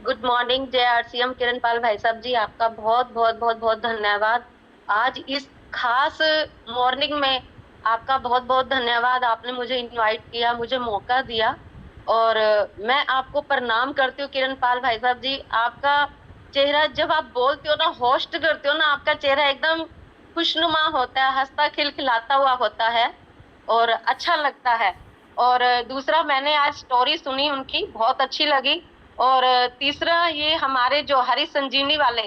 Good morning जय RCM किरण पाल भाई साहब जी, आपका बहुत बहुत बहुत बहुत धन्यवाद। आज इस खास मॉर्निंग में आपका बहुत बहुत धन्यवाद। आपने मुझे इनवाइट किया, मुझे मौका दिया और मैं आपको प्रणाम करती हूँ किरण पाल भाई साहब जी। आपका चेहरा जब आप बोलते हो ना, होस्ट करते हो ना, आपका चेहरा एकदम खुशनुमा होता है, हंसता खिलखिलाता हुआ होता है और अच्छा लगता है। और दूसरा, मैंने आज स्टोरी सुनी उनकी, बहुत अच्छी लगी। और तीसरा, ये हमारे जो हरि संजीवनी वाले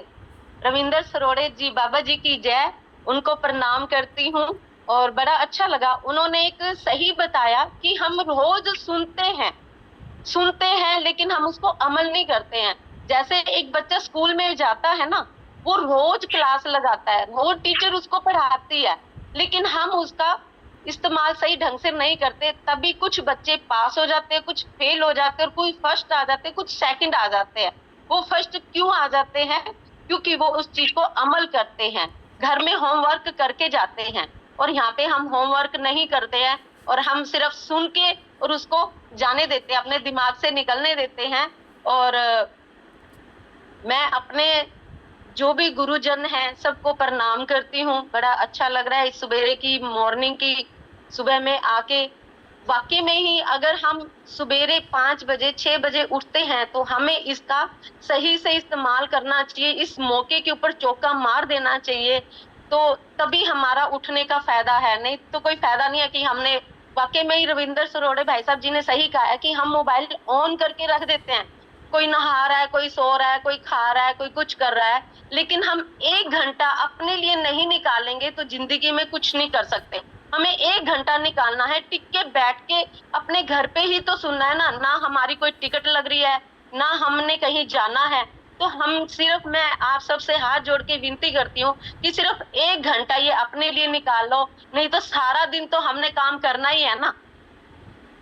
रविंदर सरोड़े जी, बाबा जी की जय, उनको प्रणाम करती हूँ। और बड़ा अच्छा लगा, उन्होंने एक सही बताया कि हम रोज सुनते हैं लेकिन हम उसको अमल नहीं करते हैं। जैसे एक बच्चा स्कूल में जाता है ना, वो रोज क्लास लगाता है, रोज टीचर उसको पढ़ाती है, लेकिन हम उसका इस्तेमाल सही ढंग से नहीं करते। तभी कुछ बच्चे पास हो जाते हैं, कुछ फेल हो जाते हैं और कोई फर्स्ट आ जाते हैं, कुछ सेकंड आ जाते हैं। वो फर्स्ट क्यों आ जाते हैं? क्योंकि वो उस चीज को अमल करते हैं, घर में होमवर्क करके जाते हैं। और यहाँ पे हम होमवर्क नहीं करते हैं और हम सिर्फ सुन के और उसको जाने देते हैं, अपने दिमाग से निकलने देते हैं। और मैं अपने जो भी गुरुजन हैं सबको प्रणाम करती हूँ। बड़ा अच्छा लग रहा है इस सुबेरे की मॉर्निंग की, सुबह में आके। वाकई में ही अगर हम सुबेरे 5 बजे 6 बजे उठते हैं तो हमें इसका सही से इस्तेमाल करना चाहिए, इस मौके के ऊपर चौका मार देना चाहिए। तो तभी हमारा उठने का फायदा है, नहीं तो कोई फायदा नहीं है कि हमने। वाकई में ही रविंदर सरोड़े भाई साहब जी ने सही कहा है कि हम मोबाइल ऑन करके रख देते हैं। कोई नहा रहा है, कोई सो रहा है, कोई खा रहा है, कोई कुछ कर रहा है, लेकिन हम 1 घंटा अपने लिए नहीं निकालेंगे तो जिंदगी में कुछ नहीं कर सकते। हमें 1 घंटा निकालना है, टिक के बैठ के अपने घर पे ही तो सुनना है ना। ना हमारी कोई टिकट लग रही है, ना हमने कहीं जाना है। तो हम सिर्फ, मैं आप सबसे हाथ जोड़ के विनती करती हूँ कि सिर्फ 1 घंटा ये अपने लिए निकाल लो। नहीं तो सारा दिन तो हमने काम करना ही है ना,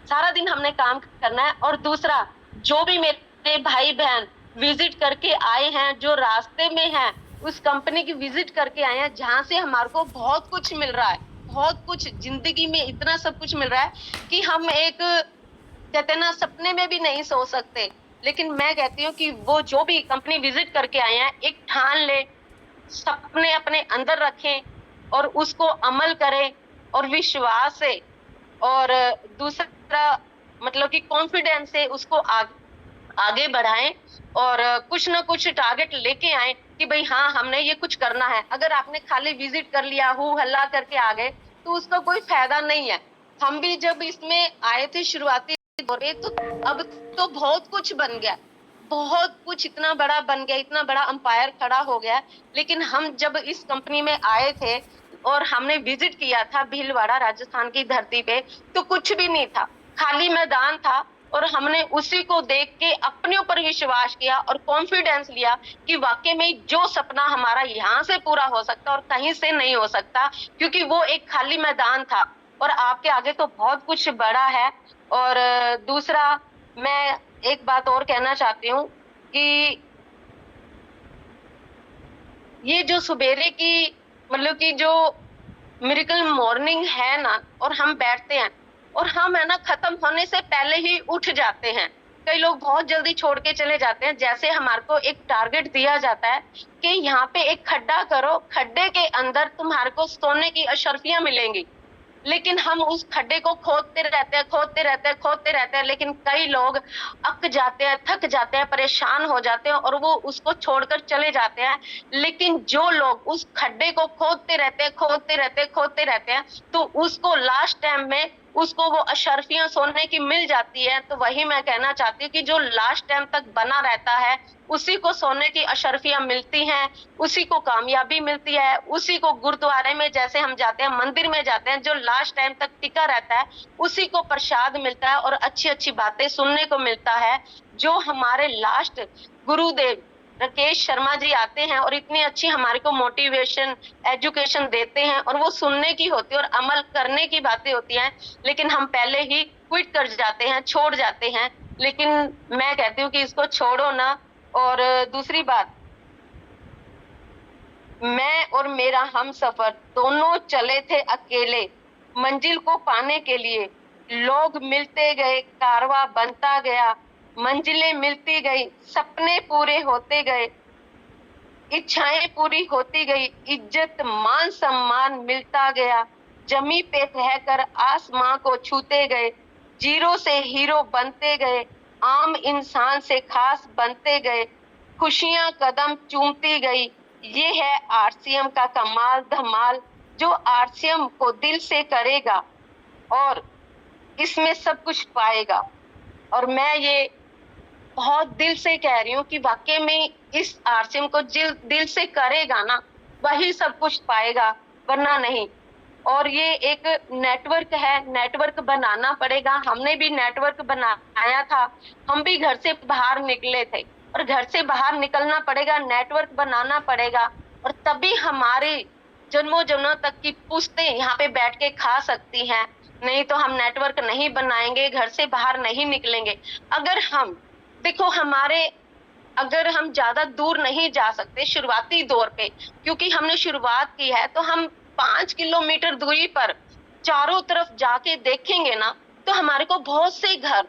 सारा दिन हमने काम करना है। और दूसरा, जो भी मेरे भाई बहन विजिट करके आए हैं, जो रास्ते में हैं, उस कंपनी की विजिट करके आए हैं जहां से हमारे को बहुत कुछ मिल रहा है, बहुत कुछ जिंदगी में इतना सब कुछ मिल रहा है कि हम एक, कहते हैं ना, सपने में भी नहीं सोच सकते। लेकिन मैं कहती हूँ कि वो जो भी कंपनी विजिट करके आए हैं, एक ठान ले, सपने अपने अंदर रखें और उसको अमल करें और विश्वास से। और दूसरा, मतलब कि कॉन्फिडेंस से उसको आगे बढ़ाएं और कुछ ना कुछ टारगेट लेके आए कि भाई हाँ, हमने ये कुछ करना है। अगर आपने खाली विजिट कर लिया, हु हल्ला करके आ गए, तो उसका कोई फायदा नहीं है। हम भी जब इसमें आए थे शुरुआती दौर में, तो अब तो बहुत कुछ बन गया, बहुत कुछ इतना बड़ा बन गया, इतना बड़ा अंपायर खड़ा हो गया। लेकिन हम जब इस कंपनी में आए थे और हमने विजिट किया था भीलवाड़ा राजस्थान की धरती पे, तो कुछ भी नहीं था, खाली मैदान था। और हमने उसी को देख के अपने ऊपर विश्वास किया और कॉन्फिडेंस लिया कि वाकई में जो सपना हमारा यहाँ से पूरा हो सकता और कहीं से नहीं हो सकता, क्योंकि वो एक खाली मैदान था और आपके आगे तो बहुत कुछ बड़ा है। और दूसरा, मैं एक बात और कहना चाहती हूँ कि ये जो सुबेरे की, मतलब कि जो मिरेकल मॉर्निंग है ना, और हम बैठते हैं और हम, है ना, खत्म होने से पहले ही उठ जाते हैं। कई लोग बहुत जल्दी छोड़ के चले जाते हैं। जैसे हमारे को एक टारगेट दिया जाता है कि यहाँ पे एक खड्डा करो, खड्डे के अंदर तुम्हारे को सोने की अशर्फियां मिलेंगी, लेकिन हम उस खड्डे को खोदते रहते हैं, खोदते रहते हैं, खोदते रहते हैं। लेकिन कई लोग अक जाते हैं, थक जाते हैं, परेशान हो जाते हैं और वो उसको छोड़कर चले जाते हैं। लेकिन जो लोग उस खड्डे को खोदते रहते हैं, खोदते रहते हैं, खोदते रहते हैं, तो उसको लास्ट टाइम में उसको वो अशर्फियां सोने की मिल जाती है। तो वही मैं कहना चाहती हूँ कि जो लास्ट टाइम तक बना रहता है, उसी को सोने की अशर्फियां मिलती हैं, उसी को कामयाबी मिलती है, उसी को गुरुद्वारे में जैसे हम जाते हैं, मंदिर में जाते हैं, जो लास्ट टाइम तक टिका रहता है, उसी को प्रसाद मिलता है और अच्छी अच्छी बातें सुनने को मिलता है। जो हमारे लास्ट गुरुदेव राकेश शर्मा जी आते हैं और इतनी अच्छी हमारे को मोटिवेशन, एजुकेशन देते हैं, और वो सुनने की होती है और अमल करने की बातें होती हैं। लेकिन हम पहले ही क्विट कर जाते हैं, छोड़ जाते हैं। लेकिन मैं कहती हूँ कि इसको छोड़ो ना। और दूसरी बात, मैं और मेरा हम सफर दोनों चले थे अकेले, मंजिल को पाने के लिए। लोग मिलते गए, कारवां बनता गया, मंजिलें मिलती गई, सपने पूरे होते गए, इच्छाएं पूरी होती गई, इज्जत मान सम्मान मिलता गया, जमी पे रहकर आसमां को छूते गए, जीरो से हीरो बनते गए, आम इंसान से खास बनते गए, खुशियां कदम चूमती गई। ये है आरसीएम का कमाल धमाल। जो आरसीएम को दिल से करेगा और इसमें सब कुछ पाएगा। और मैं ये बहुत दिल से कह रही हूँ कि वाकई में इस आरसीएम को दिल से करेगा ना, वही सब कुछ पाएगा, वरना नहीं। और ये एक नेटवर्क है, नेटवर्क बनाना पड़ेगा। हमने भी नेटवर्क बनाया था, हम भी घर से बाहर निकले थे, और घर से बाहर निकलना पड़ेगा, नेटवर्क बनाना पड़ेगा, और तभी हमारे जन्मों जन्मों तक की पुश्तें यहाँ पे बैठ के खा सकती हैं। नहीं तो हम नेटवर्क नहीं बनाएंगे, घर से बाहर नहीं निकलेंगे। अगर हम देखो, अगर हम ज्यादा दूर नहीं जा सकते शुरुआती दौर पे, क्योंकि हमने शुरुआत की है, तो हम 5 किलोमीटर दूरी पर चारों तरफ जाके देखेंगे ना, तो हमारे को बहुत से घर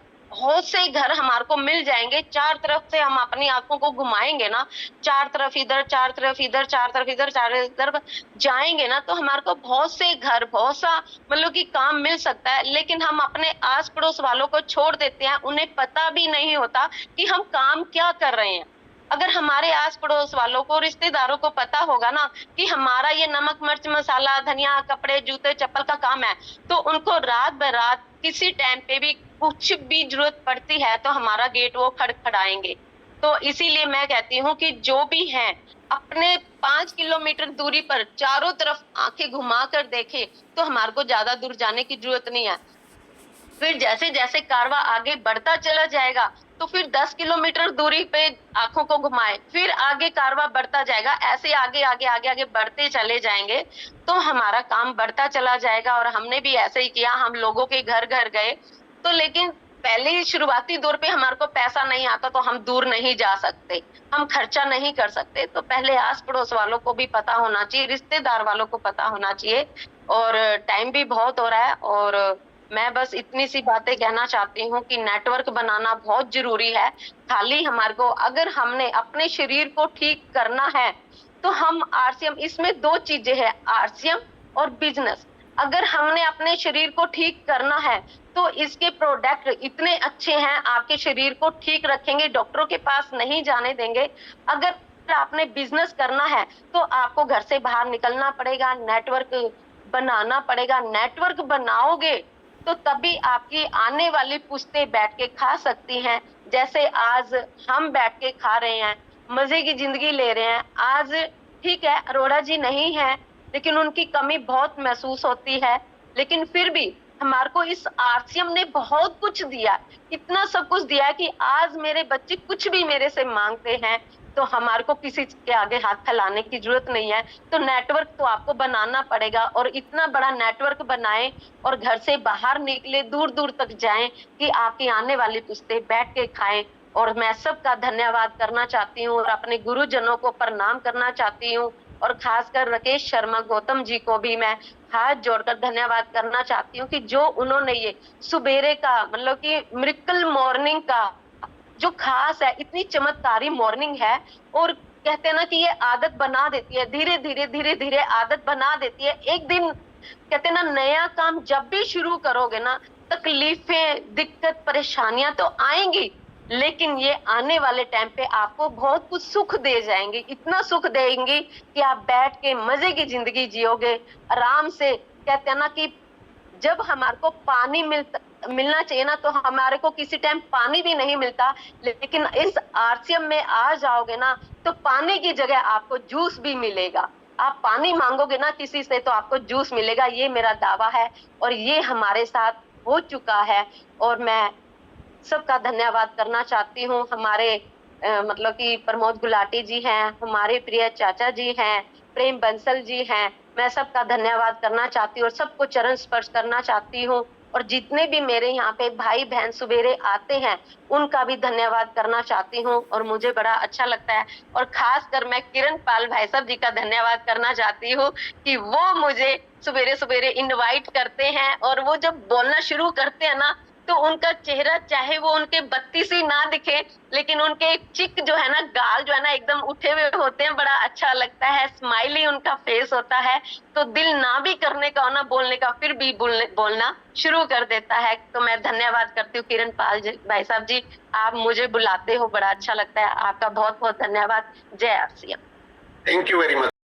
हमारे को मिल जाएंगे। चार तरफ से हम अपनी आंखों को घुमाएंगे ना, चार तरफ इधर, चार तरफ इधर, चार तरफ इधर, चार इधर जाएंगे ना, तो हमारे को बहुत से घर, बहुत सा मतलब कि काम मिल सकता है। लेकिन हम अपने आस पड़ोस वालों को छोड़ देते हैं, उन्हें पता भी नहीं होता कि हम काम क्या कर रहे हैं। अगर हमारे आस पड़ोस वालों को, रिश्तेदारों को पता होगा ना कि हमारा ये नमक मिर्च मसाला धनिया कपड़े जूते चप्पल का काम है, तो उनको रात बरात किसी टाइम पे भी कुछ भी जरूरत पड़ती है तो हमारा गेट वो खड़खड़ाएंगे। तो इसीलिए मैं कहती हूँ कि जो भी हैं अपने 5 किलोमीटर दूरी पर चारों तरफ आंखें घुमा कर देखे, तो हमारे को ज्यादा दूर जाने की जरूरत नहीं है। फिर जैसे जैसे कारवा आगे बढ़ता चला जाएगा, तो फिर 10 किलोमीटर दूरी पे आंखों को घुमाए, फिर आगे कारवा बढ़ता जाएगा, ऐसे आगे आगे आगे आगे बढ़ते चले जाएंगे, तो हमारा काम बढ़ता चला जाएगा। और हमने भी ऐसे ही किया, हम लोगों के घर घर गए। तो लेकिन पहले ही शुरुआती दौर पे हमारे को पैसा नहीं आता, तो हम दूर नहीं जा सकते, हम खर्चा नहीं कर सकते। तो पहले आस पड़ोस वालों को भी पता होना चाहिए, रिश्तेदार वालों को पता होना चाहिए। और टाइम भी बहुत हो रहा है, और मैं बस इतनी सी बातें कहना चाहती हूँ कि नेटवर्क बनाना बहुत जरूरी है। खाली हमारे को, अगर हमने अपने शरीर को ठीक करना है, तो हम आरसीएम, इसमें दो चीजें हैं, आरसीएम और बिजनेस। अगर हमने अपने शरीर को ठीक करना है, तो इसके प्रोडक्ट इतने अच्छे हैं, आपके शरीर को ठीक रखेंगे, डॉक्टरों के पास नहीं जाने देंगे। अगर आपने बिजनेस करना है, तो आपको घर से बाहर निकलना पड़ेगा, नेटवर्क बनाना पड़ेगा। नेटवर्क बनाओगे तो तभी आपकी आने वाली पुश्तें बैठ के खा सकती हैं, जैसे आज हम बैठ के खा रहे हैं, मजे की जिंदगी ले रहे हैं। आज ठीक है, अरोड़ा जी नहीं है, लेकिन उनकी कमी बहुत महसूस होती है, लेकिन फिर भी हमारे को इस आरसीएम ने बहुत कुछ दिया, इतना सब कुछ दिया कि आज मेरे बच्चे कुछ भी मेरे से मांगते हैं, तो हमारे को किसी के आगे हाथ फैलाने की जरूरत नहीं है। तो नेटवर्क तो आपको बनाना पड़ेगा, और इतना बड़ा नेटवर्क बनाएं और घर से बाहर निकले, दूर दूर तक जाएं कि आपकी आने वाली पुश्तें बैठ के खाएं। और मैं सबका धन्यवाद करना चाहती हूँ, और अपने गुरुजनों को प्रणाम करना चाहती हूँ, और खासकर राकेश शर्मा गौतम जी को भी मैं हाथ जोड़कर धन्यवाद करना चाहती हूँ कि जो उन्होंने ये सुबेरे का, मतलब कि मिरेकल मॉर्निंग का जो खास है, इतनी चमत्कारी मॉर्निंग है, और कहते हैं ना कि ये आदत बना देती है, धीरे धीरे आदत बना देती है। एक दिन कहते हैं ना, नया काम जब भी शुरू करोगे ना, तकलीफें, दिक्कत, परेशानियां तो आएंगी, लेकिन ये आने वाले टाइम पे आपको बहुत कुछ सुख दे जाएंगे, इतना सुख देंगे कि आप बैठ के मजे की जिंदगी जियोगे आराम से। कहते हैं ना कि जब हमारे को पानी मिलना चाहिए ना, तो हमारे को किसी टाइम पानी भी नहीं मिलता, लेकिन इस आरसीएम में आ जाओगे ना, तो पानी की जगह आपको जूस भी मिलेगा। आप पानी मांगोगे ना किसी से, तो आपको जूस मिलेगा, ये मेरा दावा है, और ये हमारे साथ हो चुका है। और मैं सबका धन्यवाद करना चाहती हूँ। हमारे मतलब कि प्रमोद गुलाटी जी हैं, हमारे प्रिय चाचा जी हैं, प्रेम बंसल जी हैं, मैं सबका धन्यवाद करना चाहती हूँ, और सबको चरण स्पर्श करना चाहती हूँ। और जितने भी मेरे यहाँ पे भाई बहन सुबेरे आते हैं, उनका भी धन्यवाद करना चाहती हूँ, और मुझे बड़ा अच्छा लगता है। और खासकर मैं किरण पाल भाई साहब जी का धन्यवाद करना चाहती हूँ कि वो मुझे सुबेरे सुबेरे इनवाइट करते हैं, और वो जब बोलना शुरू करते हैं ना, तो उनका चेहरा चाहे वो उनके 32 ही ना दिखे, लेकिन उनके चिक जो है ना, गाल जो है ना एकदम उठे हुए होते हैं, बड़ा अच्छा लगता है, स्माइली उनका फेस होता है। तो दिल ना भी करने का हो ना बोलने का, फिर भी बोलना शुरू कर देता है। तो मैं धन्यवाद करती हूँ किरण पाल जी, भाई साहब जी, आप मुझे बुलाते हो, बड़ा अच्छा लगता है। आपका बहुत बहुत धन्यवाद। जय RCM. Thank you very much.